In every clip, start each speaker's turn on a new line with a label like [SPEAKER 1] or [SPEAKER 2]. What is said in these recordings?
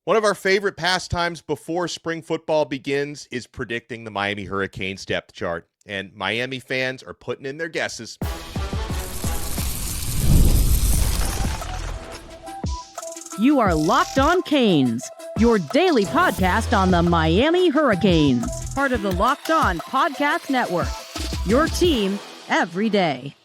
[SPEAKER 1] One of our favorite pastimes before spring football begins is predicting the Miami Hurricanes depth chart. And Miami fans are putting in their guesses.
[SPEAKER 2] You are Locked On Canes, your daily podcast on the Miami Hurricanes, part of the Locked On Podcast Network, your team every day.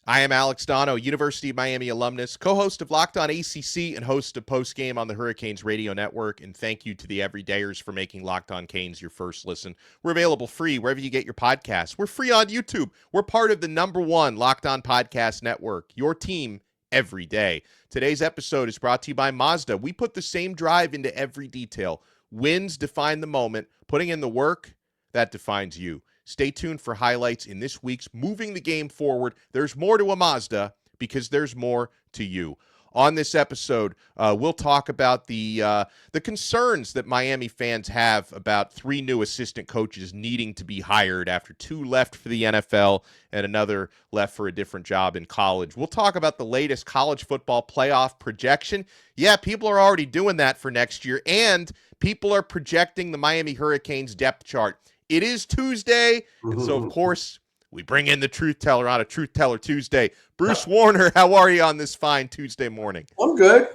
[SPEAKER 1] I am Alex Donno, University of Miami alumnus, co-host of Locked On ACC and host of Postgame on the Hurricanes Radio Network. And thank you to the everydayers for making Locked On Canes your first listen. We're available free wherever you get your podcasts. We're free on YouTube. We're part of the #1 Locked On Podcast Network, your team every day. Today's episode is brought to you by Mazda. We put the same drive into every detail. Wins define the moment. Putting in the work, that defines you. Stay tuned for highlights in this week's Moving the Game Forward. There's more to a Mazda because there's more to you. On this episode, we'll talk about the concerns that Miami fans have about 3 new assistant coaches needing to be hired after 2 left for the NFL and another left for a different job in college. We'll talk about the latest college football playoff projection. Yeah, people are already doing that for next year, and people are projecting the Miami Hurricanes depth chart. It is Tuesday, and so, of course, we bring in the Truth Teller on a Truth Teller Tuesday. Bruce Warner, how are you on this fine Tuesday morning?
[SPEAKER 3] I'm good.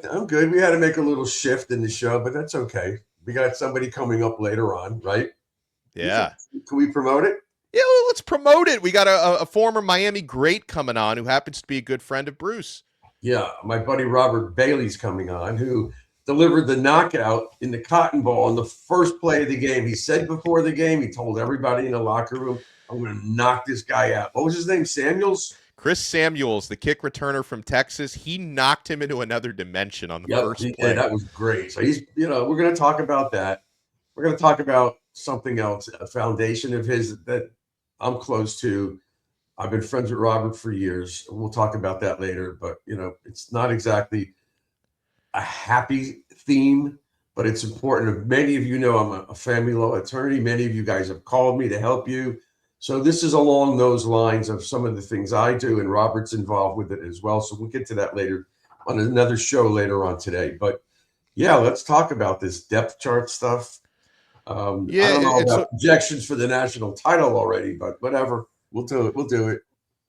[SPEAKER 3] We had to make a little shift in the show, but that's okay. We got somebody coming up later on, right?
[SPEAKER 1] Yeah.
[SPEAKER 3] Can we promote it?
[SPEAKER 1] Yeah, well, let's promote it. We got a former Miami great coming on who happens to be a good friend of Bruce.
[SPEAKER 3] Yeah, my buddy Robert Bailey's coming on, who delivered the knockout in the Cotton Bowl on the first play of the game. He said before the game, he told everybody in the locker room, I'm going to knock this guy out. What was his name, Samuels?
[SPEAKER 1] Chris Samuels, the kick returner from Texas. He knocked him into another dimension on the first play.
[SPEAKER 3] Yeah, that was great. So he's, we're going to talk about that. We're going to talk about something else, a foundation of his that I'm close to. I've been friends with Robert for years. We'll talk about that later, but, it's not exactly a happy theme, but it's important. Many of you know I'm a family law attorney. Many of you guys have called me to help you. So this is along those lines of some of the things I do, and Robert's involved with it as well. So we'll get to that later on another show later on today. But yeah, let's talk about this depth chart stuff. I don't know about projections for the national title already, but whatever. We'll do it.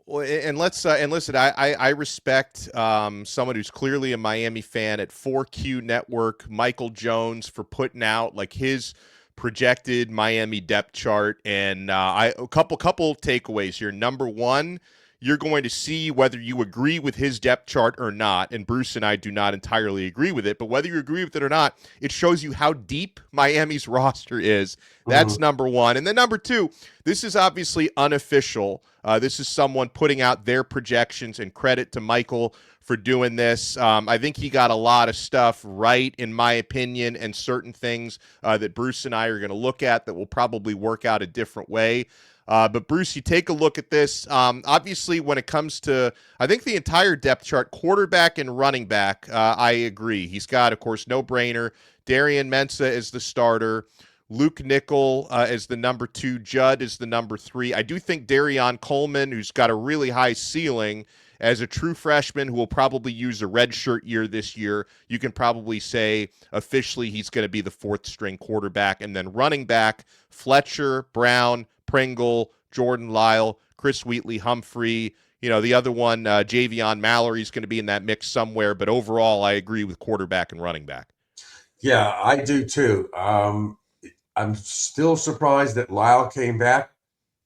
[SPEAKER 1] Well, and listen, I respect someone who's clearly a Miami fan at 4Q Network, Michael Jones, for putting out like his projected Miami depth chart, and a couple takeaways here. Number one, you're going to see whether you agree with his depth chart or not, and Bruce and I do not entirely agree with it, but whether you agree with it or not, it shows you how deep Miami's roster is. That's number one. And then number two, this is obviously unofficial. This is someone putting out their projections, and credit to Michael for doing this. I think he got a lot of stuff right, in my opinion, and certain things that Bruce and I are going to look at that will probably work out a different way. But Bruce, you take a look at this. Obviously, when it comes to, I think the entire depth chart, quarterback and running back, I agree. He's got, of course, no-brainer. Darian Mensah is the starter. Luke Nickel is the number 2. Judd is the number 3. I do think Darian Coleman, who's got a really high ceiling, as a true freshman who will probably use a redshirt year this year, you can probably say officially he's going to be the 4th-string quarterback. And then running back, Fletcher, Brown, Pringle, Jordan Lyle, Chris Wheatley, Humphrey. The other one, Javion Mallory, is going to be in that mix somewhere. But overall, I agree with quarterback and running back.
[SPEAKER 3] Yeah, I do too. I'm still surprised that Lyle came back,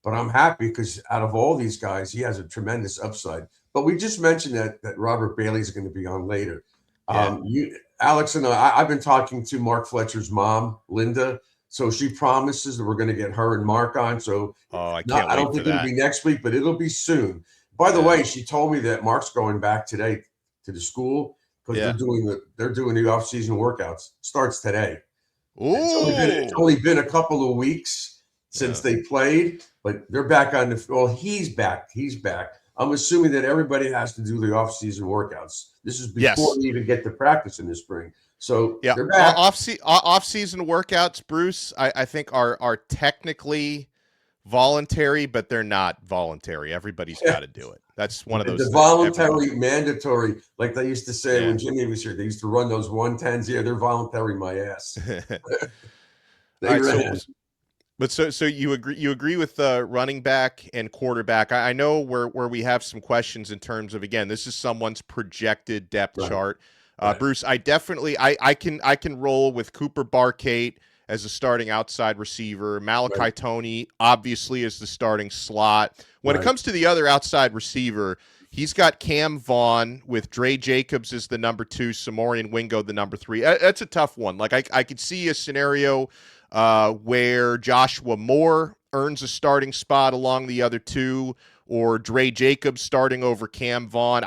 [SPEAKER 3] but I'm happy because out of all these guys, he has a tremendous upside. But we just mentioned that Robert Bailey's going to be on later. Yeah. Alex and I've been talking to Mark Fletcher's mom, Linda. So she promises that we're going to get her and Mark on. So
[SPEAKER 1] I don't think
[SPEAKER 3] it'll be next week, but it'll be soon. By the way, she told me that Mark's going back today to the school because they're doing the off-season workouts. Starts today. It's only been a couple of weeks since they played, but they're back on the. Well, he's back. I'm assuming that everybody has to do the off-season workouts. This is before we even get to practice in the spring. So they're back.
[SPEAKER 1] Off-season workouts, Bruce, I think are technically voluntary, but they're not voluntary. Everybody's got to do it. That's one of those
[SPEAKER 3] The
[SPEAKER 1] things.
[SPEAKER 3] voluntary, mandatory, like they used to say
[SPEAKER 1] Yeah.
[SPEAKER 3] when Jimmy was here. They used to run those 110s. Yeah, they're voluntary, my ass. They
[SPEAKER 1] All right,
[SPEAKER 3] ran.
[SPEAKER 1] so you agree with running back and quarterback. I know where we have some questions in terms of, again, this is someone's projected depth chart.
[SPEAKER 3] Right.
[SPEAKER 1] Bruce, I definitely I can roll with Cooper Barkate as a starting outside receiver. Malachi Toney obviously is the starting slot. When it comes to the other outside receiver, he's got Cam Vaughn with Dre Jacobs as the number 2, Samorian Wingo the number 3. That's a tough one. Like I could see a scenario where Joshua Moore earns a starting spot along the other two, or Dre Jacobs starting over Cam Vaughn.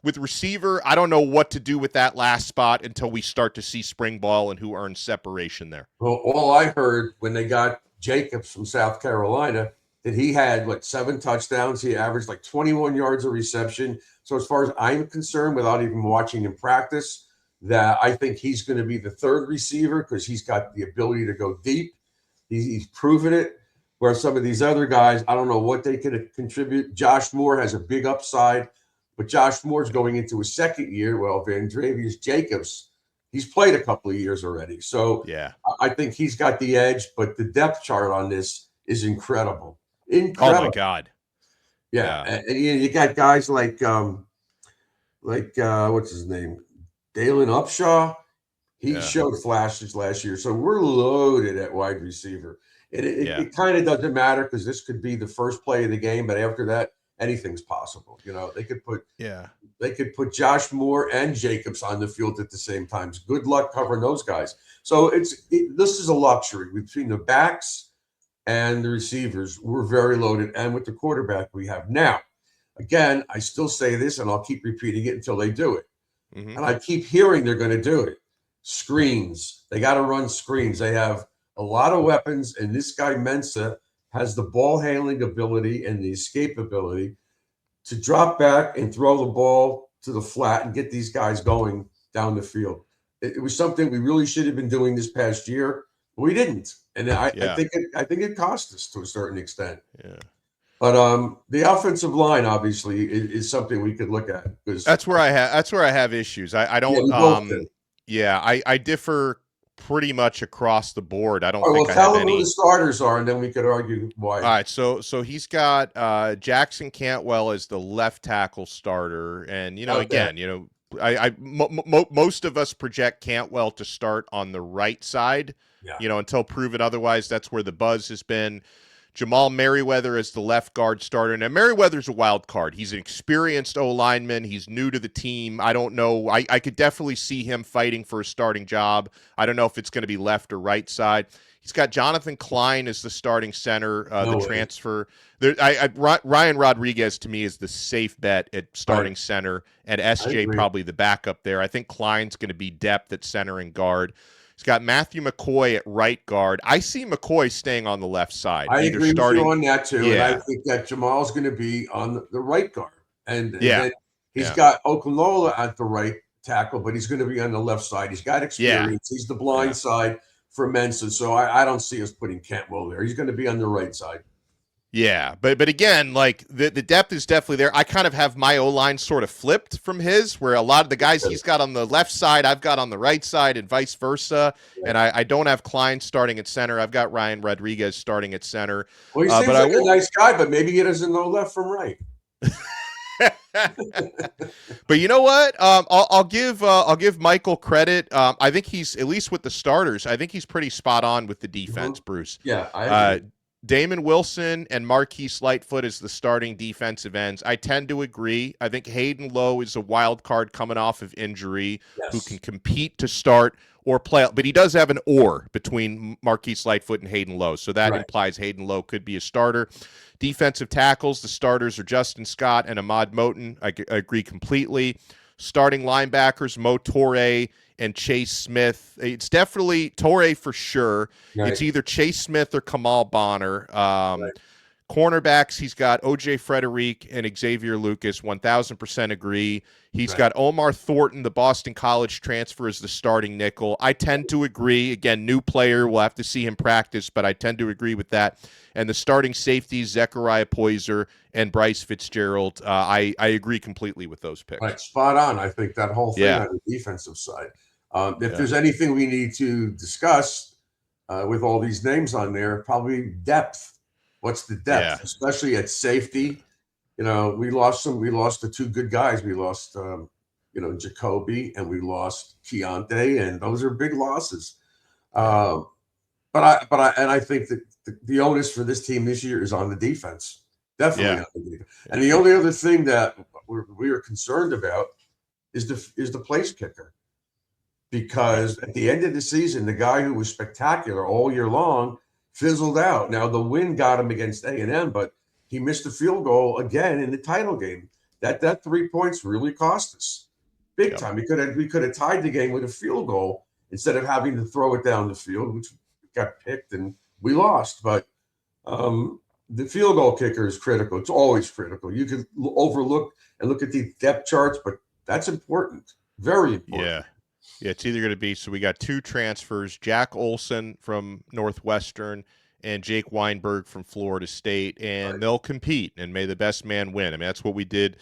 [SPEAKER 1] With receiver, I don't know what to do with that last spot until we start to see spring ball and who earns separation there.
[SPEAKER 3] Well, all I heard when they got Jacobs from South Carolina, that he had 7 touchdowns. He averaged 21 yards of reception. So as far as I'm concerned, without even watching him practice, that I think he's going to be the 3rd receiver because he's got the ability to go deep. He's proven it. Where some of these other guys, I don't know what they could contribute. Josh Moore has a big upside, but Josh Moore's going into his 2nd year. Well, Vandravius Jacobs, he's played a couple of years already. So
[SPEAKER 1] yeah,
[SPEAKER 3] I think he's got the edge, but the depth chart on this is incredible.
[SPEAKER 1] Oh my God.
[SPEAKER 3] Yeah. And you got guys like what's his name? Dalen Upshaw. He showed flashes last year. So we're loaded at wide receiver. It kind of doesn't matter because this could be the first play of the game, but after that, anything's possible. They could put Josh Moore and Jacobs on the field at the same time. Good luck covering those guys. So this is a luxury between the backs and the receivers. We're very loaded, and with the quarterback we have now. Again, I still say this, and I'll keep repeating it until they do it. And I keep hearing they're going to do it. Screens. They got to run screens. They have a lot of weapons, and this guy Mensah has the ball handling ability and the escape ability to drop back and throw the ball to the flat and get these guys going down the field. It was something we really should have been doing this past year, but we didn't, and I think it cost us to a certain extent.
[SPEAKER 1] Yeah.
[SPEAKER 3] But the offensive line obviously is something we could look at.
[SPEAKER 1] That's where I have issues. I don't. I differ pretty much across the board. I don't think I have any.
[SPEAKER 3] Who the starters are, and then we could argue why.
[SPEAKER 1] All right, so he's got Jackson Cantwell as the left tackle starter, and most of us project Cantwell to start on the right side. Yeah. Until proven otherwise. That's where the buzz has been. Jamal Merriweather is the left guard starter. Now, Merriweather's a wild card. He's an experienced O-lineman. He's new to the team. I don't know. I could definitely see him fighting for a starting job. I don't know if it's going to be left or right side. He's got Jonathan Klein as the starting center, transfer. Ryan Rodriguez, to me, is the safe bet at starting center, and SJ probably the backup there. I think Klein's going to be depth at center and guard. He's got Matthew McCoy at right guard. I see McCoy staying on the left side.
[SPEAKER 3] I agree with you on that, too. Yeah. And I think that Jamal's going to be on the right guard. And then he's got Okunlola at the right tackle, but he's going to be on the left side. He's got experience. He's the blind side for Mensah. So I don't see us putting Cantwell there. He's going to be on the right side.
[SPEAKER 1] Yeah, but again, the depth is definitely there. I kind of have my O-line sort of flipped from his, where a lot of the guys he's got on the left side, I've got on the right side, and vice versa. Yeah. And I don't have Klein starting at center. I've got Ryan Rodriguez starting at center.
[SPEAKER 3] Well, he seems like a nice guy, but maybe he doesn't know left from right.
[SPEAKER 1] But you know what? I'll give Michael credit. I think he's, at least with the starters, I think he's pretty spot on with the defense, Bruce.
[SPEAKER 3] Yeah, I agree.
[SPEAKER 1] Damon Wilson and Marquise Lightfoot as the starting defensive ends. I tend to agree. I think Hayden Lowe is a wild card coming off of injury who can compete to start or play. But he does have an or between Marquise Lightfoot and Hayden Lowe. So that implies Hayden Lowe could be a starter. Defensive tackles, the starters are Justin Scott and Ahmad Moten. I agree completely. Starting linebackers, Mo Toure and Chase Smith. It's definitely Toure for sure. Right. It's either Chase Smith or Kamal Bonner. Cornerbacks, he's got O.J. Frederick and Xavier Lucas, 1,000% agree. He's got Omar Thornton, the Boston College transfer, as the starting nickel. I tend to agree. Again, new player. We'll have to see him practice, but I tend to agree with that. And the starting safeties, Zechariah Poyser and Bryce Fitzgerald, I agree completely with those picks.
[SPEAKER 3] Right, spot on. I think that whole thing on the defensive side. If there's anything we need to discuss with all these names on there, probably depth. What's the depth, especially at safety? We lost the two good guys. We lost, Jacoby, and we lost Keontae, and those are big losses. But I think that the onus for this team this year is on the defense. Definitely on the defense. And the only other thing that we are concerned about is the place kicker. Because at the end of the season, the guy who was spectacular all year long fizzled out. Now, the win got him against A&M, but he missed a field goal again in the title game. That 3 points really cost us big time. We could have tied the game with a field goal instead of having to throw it down the field, which got picked and we lost. But the field goal kicker is critical. It's always critical. You can overlook and look at the depth charts, but that's important. Very important.
[SPEAKER 1] Yeah, it's either going to be, so we got two transfers, Jack Olson from Northwestern and Jake Weinberg from Florida State, and they'll compete, and may the best man win. I mean, that's what we did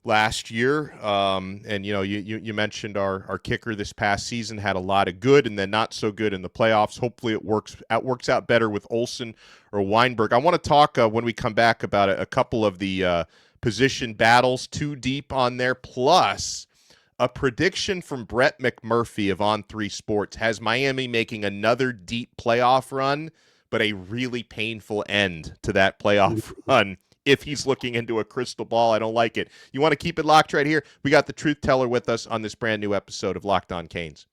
[SPEAKER 1] last year. And, you mentioned our kicker this past season had a lot of good and then not so good in the playoffs. Hopefully it works out better with Olson or Weinberg. I want to talk when we come back about a couple of the position battles, too deep on there, plus a prediction from Brett McMurphy of On3 Sports has Miami making another deep playoff run, but a really painful end to that playoff run. If he's looking into a crystal ball, I don't like it. You want to keep it locked right here? We got the truth teller with us on this brand new episode of Locked On Canes.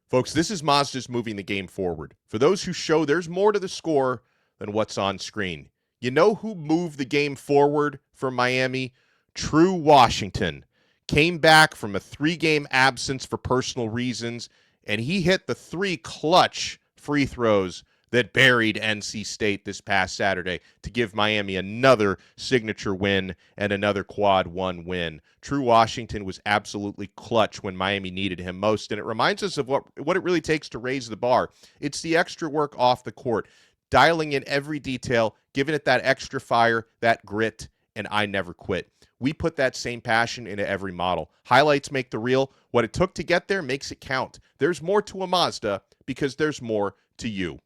[SPEAKER 1] Folks, this is Mazda's moving the game forward. For those who show there's more to the score than what's on screen. You know who moved the game forward for Miami? True Washington. Came back from a 3-game absence for personal reasons, and he hit the 3 clutch free throws that buried NC State this past Saturday to give Miami another signature win and another quad 1 win. True Washington was absolutely clutch when Miami needed him most, and it reminds us of what it really takes to raise the bar. It's the extra work off the court, dialing in every detail, giving it that extra fire, that grit, and I never quit. We put that same passion into every model. Highlights make the reel. What it took to get there makes it count. There's more to a Mazda because there's more to you.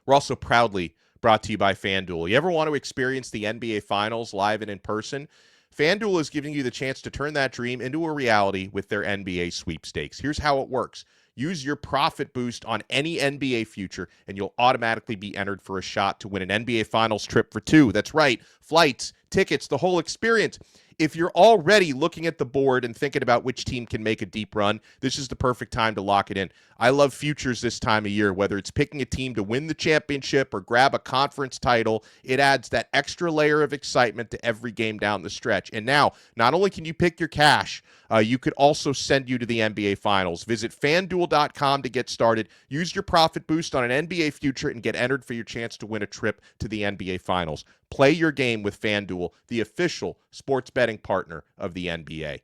[SPEAKER 1] We're also proudly brought to you by FanDuel. You ever want to experience the NBA Finals live and in person? FanDuel is giving you the chance to turn that dream into a reality with their NBA sweepstakes. Here's how it works. Use your profit boost on any NBA future, and you'll automatically be entered for a shot to win an NBA Finals trip for 2. That's right. Flights, tickets, the whole experience. If you're already looking at the board and thinking about which team can make a deep run, this is the perfect time to lock it in. I love futures this time of year, whether it's picking a team to win the championship or grab a conference title. It adds that extra layer of excitement to every game down the stretch. And now, not only can you pick your cash, you could also send you to the NBA Finals. Visit FanDuel.com to get started. Use your profit boost on an NBA future and get entered for your chance to win a trip to the NBA Finals. Play your game with FanDuel, the official sports betting partner of the NBA.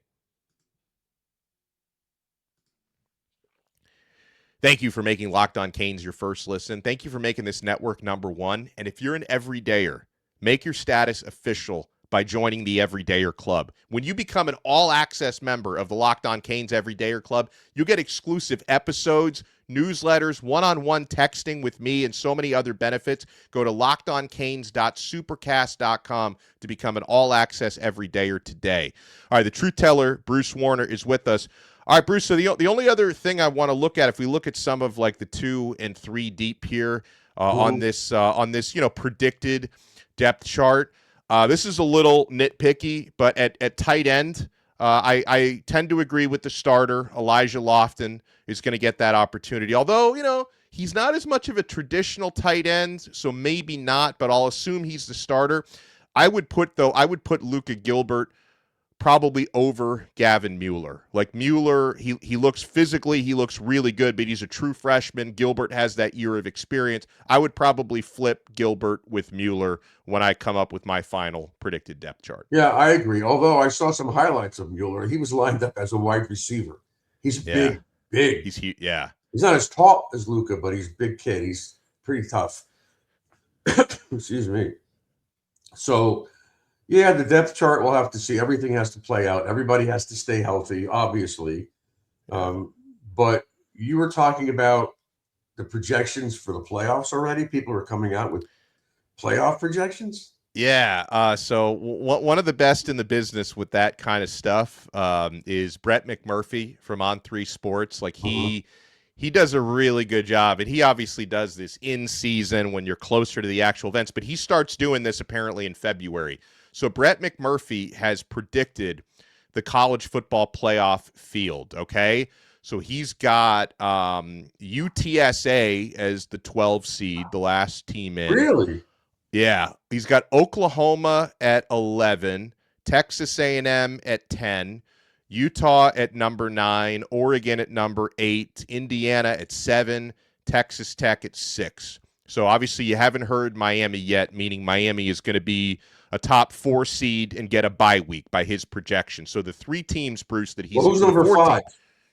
[SPEAKER 1] Thank you for making Locked On Canes your first listen. Thank you for making this network number 1. And if you're an everydayer, make your status official by joining the Everydayer Club. When you become an all-access member of the Locked On Canes Everydayer Club, you get exclusive episodes, newsletters, one-on-one texting with me, and so many other benefits. Go to lockedoncanes.supercast.com to become an all-access Everydayer today. All right, the truth teller, Bruce Warner, is with us. All right, Bruce, so the only other thing I want to look at, if we look at some of like the 2 and 3 deep here on this predicted depth chart, this is a little nitpicky, but at tight end, I tend to agree with the starter. Elijah Lofton is going to get that opportunity. Although, he's not as much of a traditional tight end, so maybe not, but I'll assume he's the starter. I would put Luka Gilbert probably over Gavin Mueller. Like Mueller, he looks physically, he looks really good, but he's a true freshman. Gilbert has that year of experience. I would probably flip Gilbert with Mueller when I come up with my final predicted depth chart.
[SPEAKER 3] Yeah, I agree. Although I saw some highlights of Mueller, he was lined up as a wide receiver. He's big.
[SPEAKER 1] Yeah.
[SPEAKER 3] He's not as tall as Luka, but he's a big kid. He's pretty tough. Excuse me. So, yeah, the depth chart, we'll have to see. Everything has to play out. Everybody has to stay healthy, obviously. But you were talking about the projections for the playoffs already. People are coming out with playoff projections.
[SPEAKER 1] Yeah. So one of the best in the business with that kind of stuff is Brett McMurphy from On3 Sports. Like he does a really good job, and he obviously does this in season when you're closer to the actual events, but he starts doing this apparently in February. So Brett McMurphy has predicted the college football playoff field. Okay. So he's got UTSA as the 12 seed, the last team in.
[SPEAKER 3] Really?
[SPEAKER 1] Yeah, he's got Oklahoma at 11, Texas A&M at 10, Utah at number 9, Oregon at number 8, Indiana at 7, Texas Tech at 6. So obviously you haven't heard Miami yet, meaning Miami is going to be a top 4 seed and get a bye week by his projection. So the 3 teams, Bruce, that he's
[SPEAKER 3] who's number 5?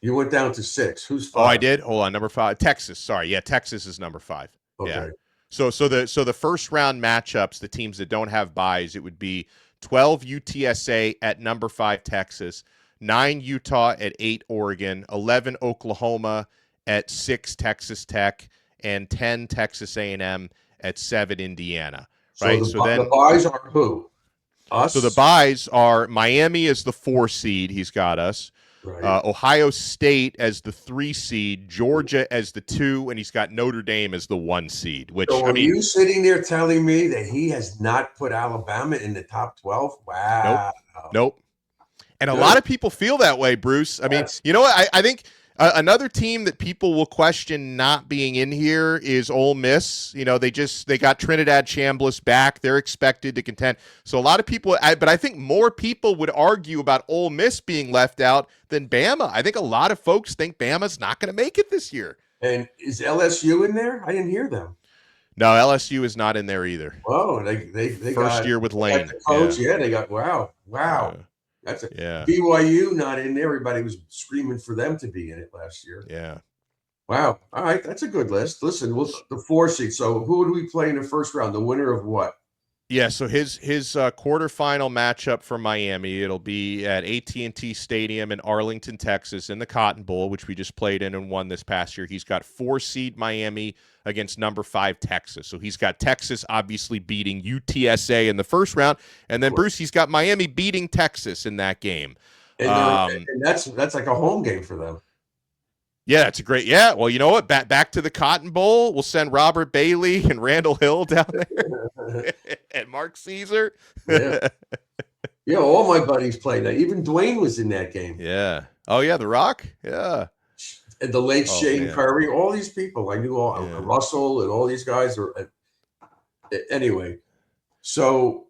[SPEAKER 3] You went down to 6. Who's 5?
[SPEAKER 1] Oh, I did? Hold on, number 5. Texas. Sorry. Yeah, Texas is number 5.
[SPEAKER 3] Okay.
[SPEAKER 1] Yeah. So the first round matchups, the teams that don't have byes, it would be 12 UTSA at number 5 Texas, 9 Utah at 8 Oregon, 11 Oklahoma at 6 Texas Tech, and 10 Texas A&M at 7 Indiana. Right.
[SPEAKER 3] So then the byes are who? Us.
[SPEAKER 1] So the byes are Miami as the 4 seed. He's got us. Right. Ohio State as the 3 seed, Georgia as the 2, and he's got Notre Dame as the 1 seed. Which
[SPEAKER 3] so are you sitting there telling me that he has not put Alabama in the top 12? Wow.
[SPEAKER 1] Nope. And a lot of people feel that way, Bruce. I mean, you know what? I think another team that people will question not being in here is Ole Miss. You know, they got Trinidad Chambliss back. They're expected to contend. So a lot of people, but I think more people would argue about Ole Miss being left out than Bama. I think a lot of folks think Bama's not going to make it this year.
[SPEAKER 3] And is LSU in there? I didn't hear them.
[SPEAKER 1] No, LSU is not in there either.
[SPEAKER 3] Oh, they
[SPEAKER 1] first year with Lane.
[SPEAKER 3] The coach, they got wow. That's BYU not in there. Everybody was screaming for them to be in it last year.
[SPEAKER 1] Yeah.
[SPEAKER 3] Wow. All right, that's a good list. Listen, the 4 seed. So who would we play in the first round? The winner of what?
[SPEAKER 1] Yeah, so his quarterfinal matchup for Miami, it'll be at AT&T Stadium in Arlington, Texas, in the Cotton Bowl, which we just played in and won this past year. He's got 4 seed Miami against number 5 Texas. So he's got Texas obviously beating UTSA in the first round, and then Bruce, he's got Miami beating Texas in that game.
[SPEAKER 3] And that's like a home game for them.
[SPEAKER 1] Yeah, that's a great. Yeah, well, you know what? Back to the Cotton Bowl. We'll send Robert Bailey and Randall Hill down there, and Mark Caesar.
[SPEAKER 3] Yeah, all my buddies played that. Even Dwayne was in that game.
[SPEAKER 1] Yeah. Oh yeah, The Rock. Yeah.
[SPEAKER 3] And the late Shane Curry. All these people I knew. Russell and all these guys are. Anyway, so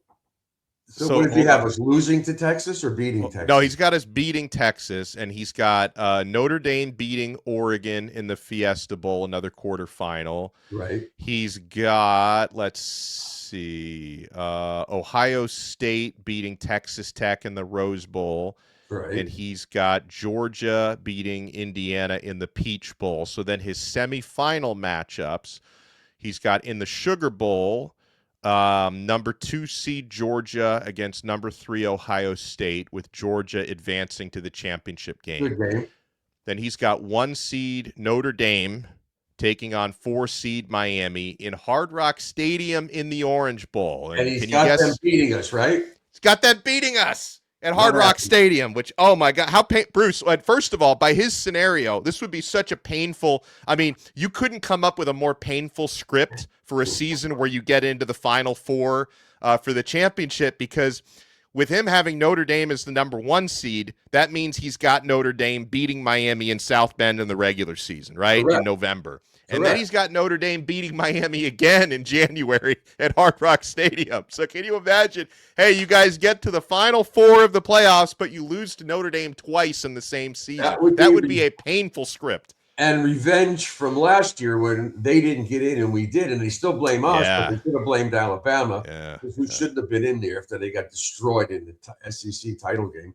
[SPEAKER 3] what did he have us losing to Texas or beating Texas?
[SPEAKER 1] No, he's got us beating Texas, and he's got Notre Dame beating Oregon in the Fiesta Bowl, another quarterfinal.
[SPEAKER 3] Right.
[SPEAKER 1] He's got, let's see, Ohio State beating Texas Tech in the Rose Bowl.
[SPEAKER 3] Right.
[SPEAKER 1] And he's got Georgia beating Indiana in the Peach Bowl. So then his semifinal matchups, he's got in the Sugar Bowl, number 2 seed Georgia against number 3 Ohio State, with Georgia advancing to the championship game.
[SPEAKER 3] Good game.
[SPEAKER 1] Then he's got 1 seed Notre Dame taking on 4 seed Miami in Hard Rock Stadium in the Orange Bowl.
[SPEAKER 3] And he's got them beating us, right?
[SPEAKER 1] He's got them beating us at Hard Rock Stadium, which, oh my God, Bruce, first of all, by his scenario, this would be such a painful, I mean, you couldn't come up with a more painful script for a season where you get into the Final Four for the championship, because with him having Notre Dame as the number 1 seed, that means he's got Notre Dame beating Miami in South Bend in the regular season, right?
[SPEAKER 3] Correct.
[SPEAKER 1] In November. And then
[SPEAKER 3] Correct.
[SPEAKER 1] he's got Notre Dame beating Miami again in January at Hard Rock Stadium. So can you imagine, hey, you guys get to the Final Four of the playoffs, but you lose to Notre Dame twice in the same season. That would be a painful script.
[SPEAKER 3] And revenge from last year when they didn't get in and we did, and they still blame us, but they should have blamed Alabama, who shouldn't have been in there after they got destroyed in the SEC title game.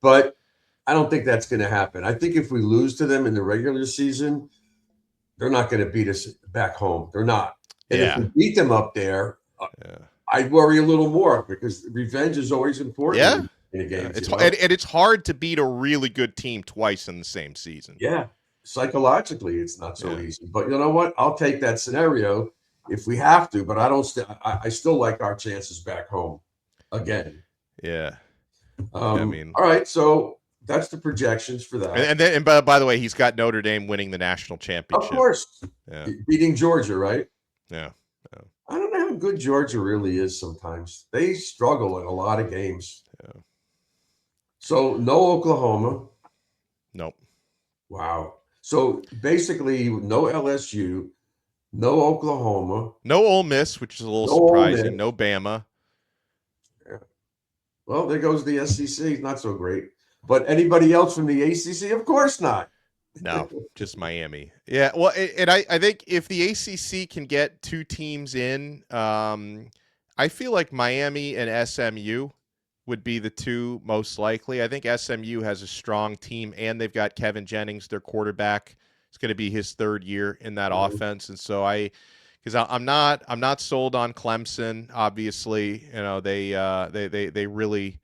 [SPEAKER 3] But I don't think that's going to happen. I think if we lose to them in the regular season, they're not going to beat us back home. They're not. And if we beat them up there, I'd worry a little more because revenge is always important in a game.
[SPEAKER 1] And it's hard to beat a really good team twice in the same season.
[SPEAKER 3] Yeah. Psychologically, it's not so easy. But you know what? I'll take that scenario if we have to. But I still like our chances back home again.
[SPEAKER 1] Yeah.
[SPEAKER 3] All right. So that's the projections for that.
[SPEAKER 1] And by the way, he's got Notre Dame winning the national championship.
[SPEAKER 3] Of course.
[SPEAKER 1] Yeah.
[SPEAKER 3] Beating Georgia, right?
[SPEAKER 1] Yeah.
[SPEAKER 3] I don't know how good Georgia really is sometimes. They struggle in a lot of games.
[SPEAKER 1] Yeah.
[SPEAKER 3] So no Oklahoma.
[SPEAKER 1] Nope.
[SPEAKER 3] Wow. So basically no LSU, no Oklahoma.
[SPEAKER 1] No Ole Miss, which is a little surprising. No Bama.
[SPEAKER 3] Yeah. Well, there goes the SEC. Not so great. But anybody else from the ACC? Of course not.
[SPEAKER 1] No, just Miami. Yeah, well, and I think if the ACC can get 2 teams in, I feel like Miami and SMU would be the 2 most likely. I think SMU has a strong team, and they've got Kevin Jennings, their quarterback. It's going to be his 3rd year in that offense, and so I'm not sold on Clemson. Obviously, you know they really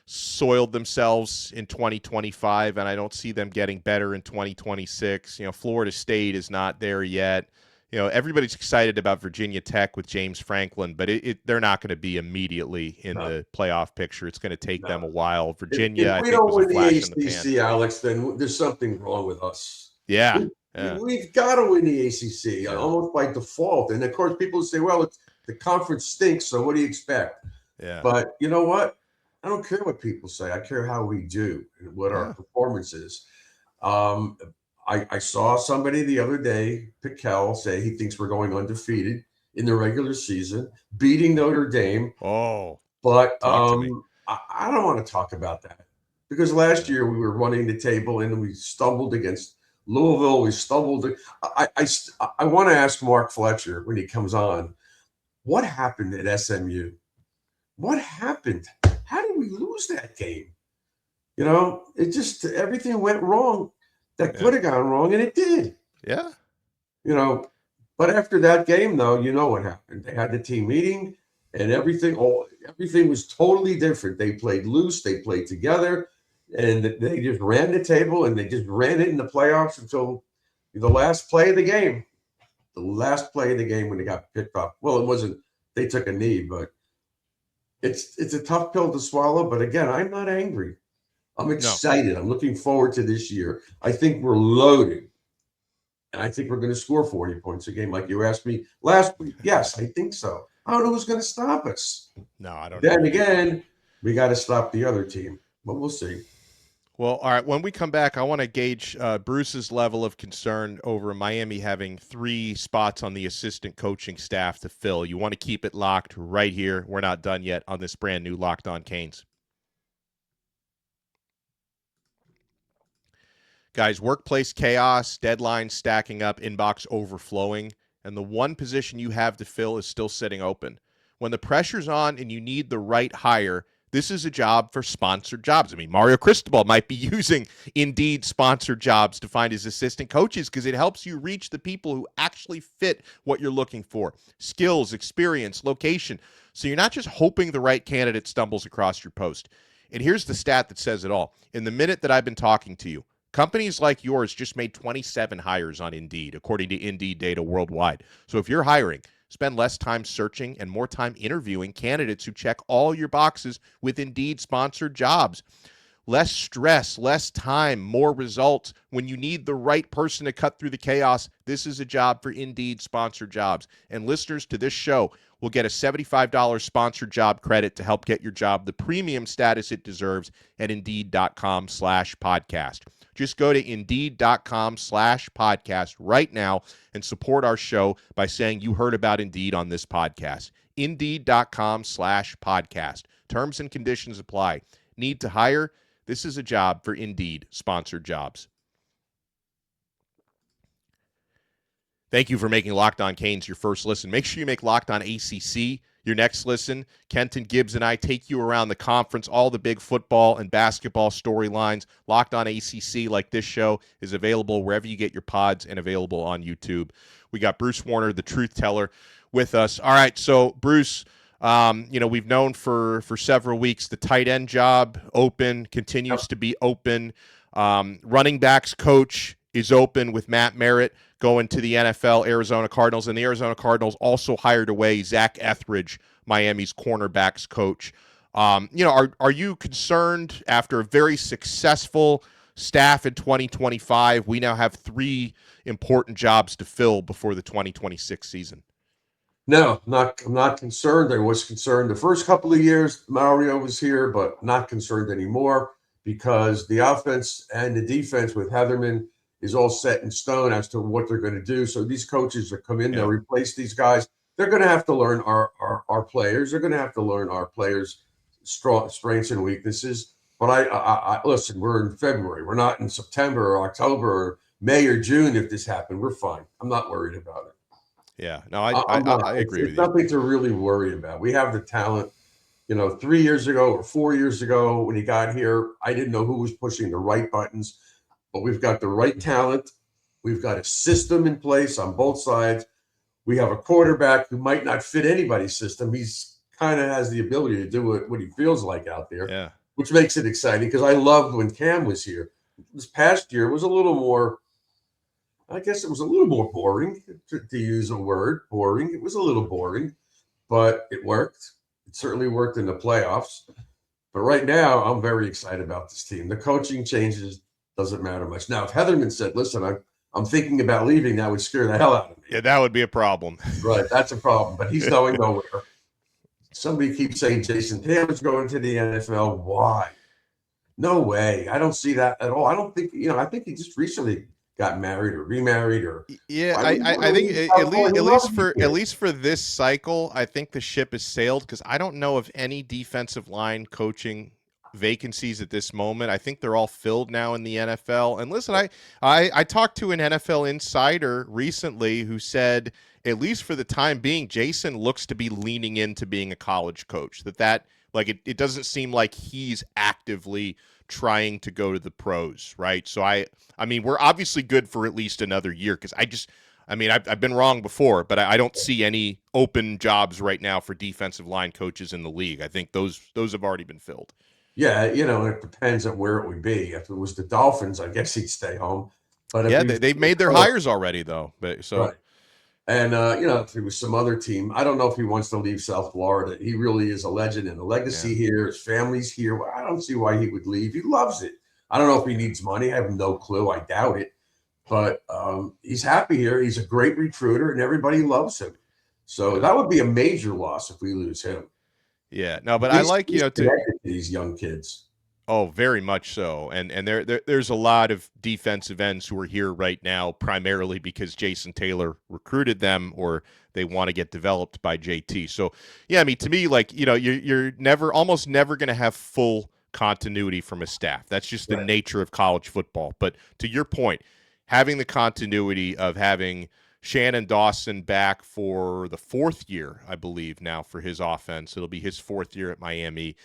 [SPEAKER 1] soiled themselves in 2025, and I don't see them getting better in 2026. You know, Florida State is not there yet. You know, everybody's excited about Virginia Tech with James Franklin, but they're not going to be immediately in the playoff picture. It's going to take them a while. Virginia,
[SPEAKER 3] if we don't win the ACC, Alex, then there's something wrong with us.
[SPEAKER 1] Yeah.
[SPEAKER 3] We've got to win the ACC almost by default. And of course, people say, well, the conference stinks, so what do you expect?
[SPEAKER 1] Yeah.
[SPEAKER 3] But you know what? I don't care what people say. I care how we do and what our performance is. I saw somebody the other day, Piquel, say he thinks we're going undefeated in the regular season, beating Notre Dame.
[SPEAKER 1] Oh,
[SPEAKER 3] but I don't want to talk about that because last year we were running the table and we stumbled against Louisville. We stumbled. I want to ask Mark Fletcher when he comes on, what happened at SMU? What happened? How did we lose that game? You know, it just everything went wrong. That could have gone wrong, and it did.
[SPEAKER 1] Yeah.
[SPEAKER 3] You know, but after that game, though, you know what happened. They had the team meeting, and everything was totally different. They played loose. They played together, and they just ran the table, and they just ran it in the playoffs until the last play of the game. The last play of the game when they got picked up. Well, it wasn't. They took a knee, but it's a tough pill to swallow. But again, I'm not angry. I'm excited. No. I'm looking forward to this year. I think we're loaded. And I think we're going to score 40 points a game like you asked me last week. Yes, I think so. I don't know who's going to stop us.
[SPEAKER 1] No, I don't
[SPEAKER 3] know. Then
[SPEAKER 1] know.
[SPEAKER 3] Again, we got to stop the other team. But we'll see.
[SPEAKER 1] Well, all right. When we come back, I want to gauge Bruce's level of concern over Miami having 3 spots on the assistant coaching staff to fill. You want to keep it locked right here. We're not done yet on this brand new Locked On Canes. Guys, workplace chaos, deadlines stacking up, inbox overflowing, and the one position you have to fill is still sitting open. When the pressure's on and you need the right hire, this is a job for sponsored jobs. I mean, Mario Cristobal might be using Indeed sponsored jobs to find his assistant coaches because it helps you reach the people who actually fit what you're looking for. Skills, experience, location. So you're not just hoping the right candidate stumbles across your post. And here's the stat that says it all. In the minute that I've been talking to you, companies like yours just made 27 hires on Indeed, according to Indeed data worldwide. So if you're hiring, spend less time searching and more time interviewing candidates who check all your boxes with Indeed-sponsored jobs. Less stress, less time, more results. When you need the right person to cut through the chaos, this is a job for Indeed-sponsored jobs. And listeners to this show will get a $75 sponsored job credit to help get your job the premium status it deserves at Indeed.com/podcast. Just go to Indeed.com/podcast right now and support our show by saying you heard about Indeed on this podcast. Indeed.com/podcast. Terms and conditions apply. Need to hire? This is a job for Indeed sponsored jobs. Thank you for making Locked On Canes your first listen. Make sure you make Locked On ACC your next listen. Kenton Gibbs and I take you around the conference, all the big football and basketball storylines. Locked On ACC, like this show, is available wherever you get your pods and available on YouTube. We got Bruce Warner, the truth teller, with us. All right, so Bruce, we've known for several weeks the tight end job open, continues to be open. Running backs coach is open with Matt Merritt going to the NFL, Arizona Cardinals, and the Arizona Cardinals also hired away Zach Etheridge, Miami's cornerbacks coach. Are you concerned after a very successful staff in 2025? We now have 3 important jobs to fill before the 2026 season.
[SPEAKER 3] No, I'm not concerned. I was concerned the first couple of years Mario was here, but not concerned anymore because the offense and the defense with Heatherman is all set in stone as to what they're going to do. So these coaches that come in, they'll replace these guys. They're going to have to learn our players. They're going to have to learn our players' strengths and weaknesses. But I listen, we're in February. We're not in September or October or May or June. If this happened, we're fine. I'm not worried about it.
[SPEAKER 1] Yeah, no, I agree with you.
[SPEAKER 3] It's nothing to really worry about. We have the talent. 3 years ago or 4 years ago when he got here, I didn't know who was pushing the right buttons. But we've got the right talent. We've got a system in place on both sides. We have a quarterback who might not fit anybody's system. He's kind of has the ability to do what he feels like out there, which makes it exciting because I loved when Cam was here. This past year was a little more, I guess it was a little more boring, to use a word, boring. It was a little boring, but it worked. It certainly worked in the playoffs. But right now, I'm very excited about this team. The coaching changes doesn't matter much. Now, if Heatherman said, listen, I'm thinking about leaving, that would scare the hell out of me.
[SPEAKER 1] Yeah, that would be a problem.
[SPEAKER 3] Right, that's a problem. But he's going nowhere. Somebody keeps saying Jason Taylor's going to the NFL. Why? No way. I don't see that at all. I don't think, I think he just recently got married or remarried or.
[SPEAKER 1] Yeah, I think at least for this cycle, I think the ship has sailed because I don't know of any defensive line coaching vacancies at this moment. I think they're all filled now in the NFL. And listen, I talked to an NFL insider recently who said, at least for the time being, Jason looks to be leaning into being a college coach. It doesn't seem like he's actively trying to go to the pros, right? So I mean, we're obviously good for at least another year because I've been wrong before, but I don't see any open jobs right now for defensive line coaches in the league. I think those have already been filled.
[SPEAKER 3] Yeah, it depends on where it would be. If it was the Dolphins, I guess he'd stay home. But
[SPEAKER 1] they've made their hires already, though.
[SPEAKER 3] Right. And if it was some other team, I don't know if he wants to leave South Florida. He really is a legend and a legacy here. His family's here. Well, I don't see why he would leave. He loves it. I don't know if he needs money. I have no clue. I doubt it. But he's happy here. He's a great recruiter, and everybody loves him. So that would be a major loss if we lose him.
[SPEAKER 1] Yeah, no, but I like,
[SPEAKER 3] to these young kids.
[SPEAKER 1] Oh, very much so. And there's a lot of defensive ends who are here right now, primarily because Jason Taylor recruited them or they want to get developed by JT. So, yeah, I mean, to me, you're almost never going to have full continuity from a staff. That's just the nature of college football. But to your point, having the continuity of having Shannon Dawson back for the 4th year, I believe, now for his offense. It'll be his 4th year at Miami.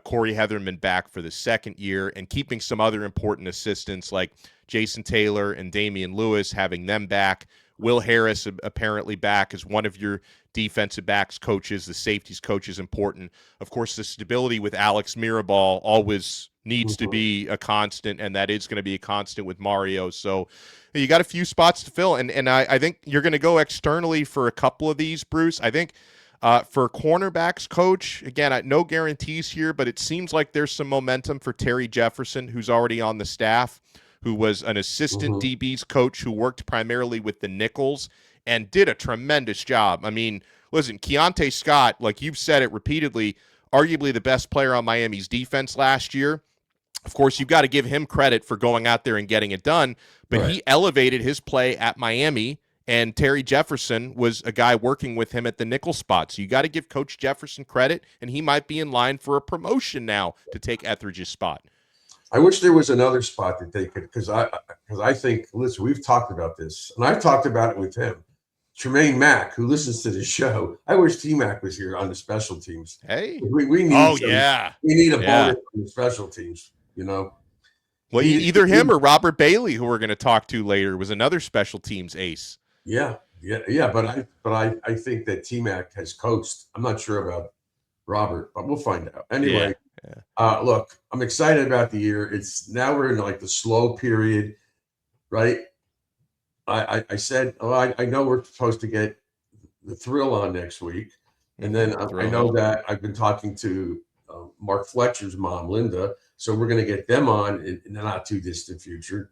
[SPEAKER 1] Corey Heatherman back for the 2nd year, and keeping some other important assistants like Jason Taylor and Damian Lewis, having them back. Will Harris apparently back as one of your defensive backs coaches. The safeties coach is important. Of course, the stability with Alex Mirabal always needs to be a constant, and that is going to be a constant with Mario. So you got a few spots to fill, and I think you're going to go externally for a couple of these, Bruce. I think for cornerbacks coach, again, no guarantees here, but it seems like there's some momentum for Terry Jefferson, who's already on the staff, who was an assistant DB's coach who worked primarily with the nickels and did a tremendous job. I mean, listen, Keontae Scott, like you've said it repeatedly, arguably the best player on Miami's defense last year. Of course, you've got to give him credit for going out there and getting it done, but
[SPEAKER 3] Right.
[SPEAKER 1] he elevated his play at Miami, and Terry Jefferson was a guy working with him at the nickel spot. So you got to give Coach Jefferson credit, and he might be in line for a promotion now to take Etheridge's spot.
[SPEAKER 3] I wish there was another spot that they could, because I think, listen, we've talked about this, and I've talked about it with him. Tremaine Mack, who listens to the show, I wish T-Mac was here on the special teams.
[SPEAKER 1] Hey.
[SPEAKER 3] We need we need a bonus on the special teams, you know.
[SPEAKER 1] Well, either him or Robert Bailey, who we're going to talk to later, was another special teams ace.
[SPEAKER 3] Yeah. But I think that T-Mac has coached. I'm not sure about Robert, but we'll find out. Anyway, look, I'm excited about the year. It's now we're in like the slow period, right? I said, I know we're supposed to get the Thrill on next week, and then I know that I've been talking to Mark Fletcher's mom, Linda, so we're going to get them on in the not too distant future.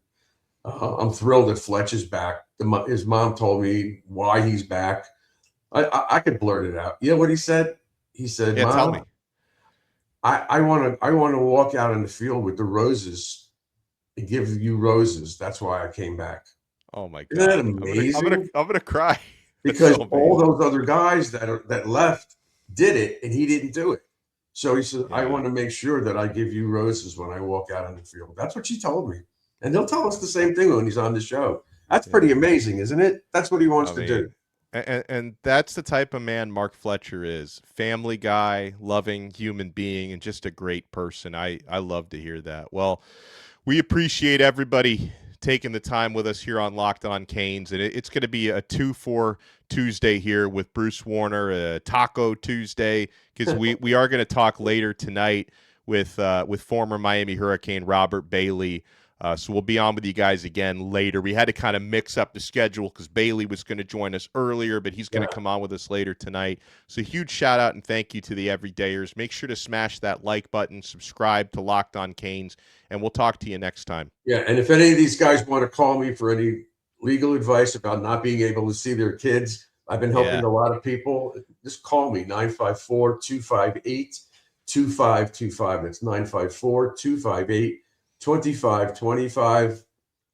[SPEAKER 3] I'm thrilled that Fletch is back. His mom told me why he's back. I could blurt it out. You know what he said? He said, "Mom,
[SPEAKER 1] tell me.
[SPEAKER 3] I want to walk out in the field with the roses and give you roses. That's why I came back."
[SPEAKER 1] Oh my God!
[SPEAKER 3] Isn't that amazing?
[SPEAKER 1] I'm gonna cry
[SPEAKER 3] because all those other guys that left did it, and he didn't do it. So he said, "I want to make sure that I give you roses when I walk out on the field." That's what she told me, and he'll tell us the same thing when he's on the show. That's pretty amazing, isn't it? That's what he wants to do.
[SPEAKER 1] And that's the type of man Mark Fletcher is. Family guy, loving human being, and just a great person. I love to hear that. Well, we appreciate everybody taking the time with us here on Locked On Canes, and it's going to be a 2-4 Tuesday here with Bruce Warner, a Taco Tuesday, because we are going to talk later tonight with former Miami Hurricane Robert Bailey. So we'll be on with you guys again later. We had to kind of mix up the schedule because Bailey was going to join us earlier, but he's going to come on with us later tonight. So huge shout out and thank you to the everydayers. Make sure to smash that like button, subscribe to Locked On Canes, and we'll talk to you next time.
[SPEAKER 3] Yeah, and if any of these guys want to call me for any legal advice about not being able to see their kids, I've been helping a lot of people. Just call me, 954-258-2525. That's 954-258-2525.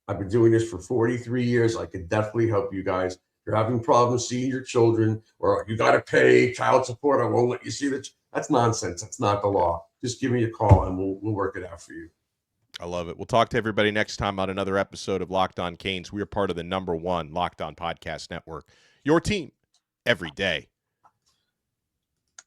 [SPEAKER 3] I've been doing this for 43 years. I can definitely help you guys. If you're having problems seeing your children, or you got to pay child support, I won't let you see that. That's nonsense. That's not the law. Just give me a call and we'll work it out for you.
[SPEAKER 1] I love it. We'll talk to everybody next time on another episode of Locked On Canes. We are part of the #1 Locked On Podcast Network. Your team every day.